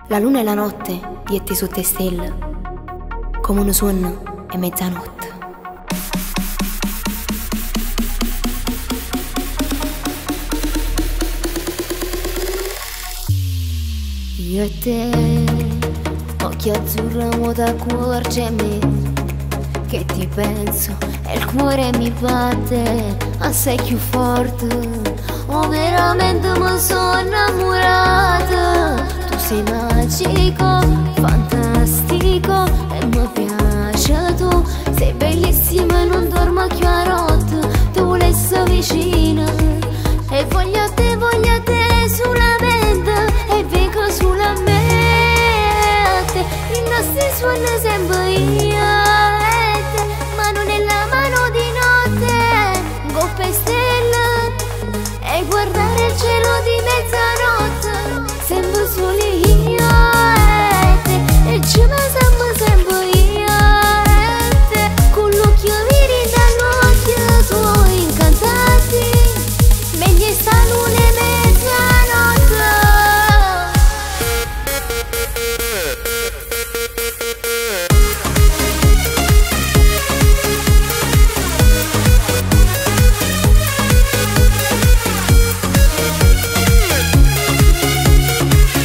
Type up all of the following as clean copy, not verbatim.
La luna e la notte dietti su te stelle, come un sonno e mezzanotte. Io e te, occhi azzurri, mo t'accorgimi che ti penso e il cuore mi batte assai più forte. Oh, veramente mi sono innamorata. Tu sei magico, fantastico e mi piace tu. Sei bellissima e non dormo più a notte. Tu vuoi essere vicina e voglio te solamente. E vengo sulla mente. I nostri suoni sempre io e te, mano nella mano di notte, coppe stelle e guardare il cielo di mezzanotte. Sempre soli io e te, e ci pensiamo sempre io e te, con l'occhio viri dall'occhio tuoi incantati, meglio sta luna e mezzanotte.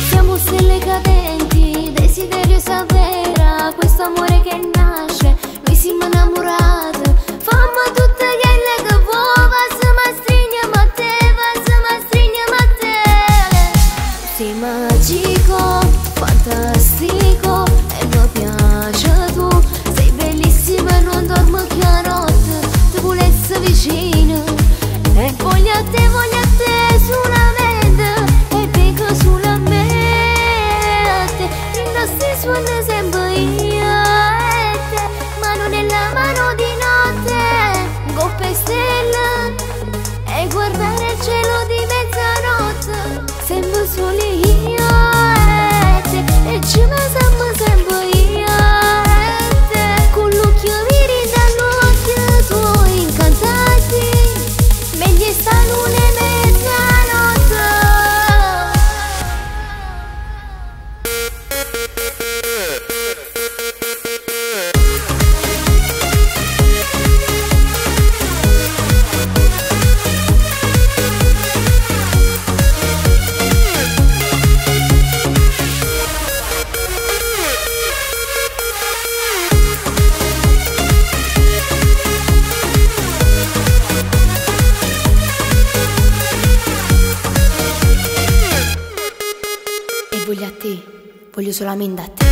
Siamo stelle cadenti, desiderio savera, questo amore che nasce, noi siamo innamorati. Fammi tutte quelle che vuoi, ma stringiamo a te, ma stringiamo a te. Sei magico, fantastico e mi piace tu. Sei bellissima e non dormo più a notte. Tu vuoi essere vicina e voglio a te solamente. E vengo sulla mente. I nostri suoni sempre io e te, mano nella mano di notte, coppe stelle e guardare il cielo di mezzanotte. Sempre soli io e te, e ci pensiamo sempre io e te, con l'occhio viri dall'occhio tuoi incantati, meglio sta luna e mezzanotte. E voglio a te, voglio solamente a te.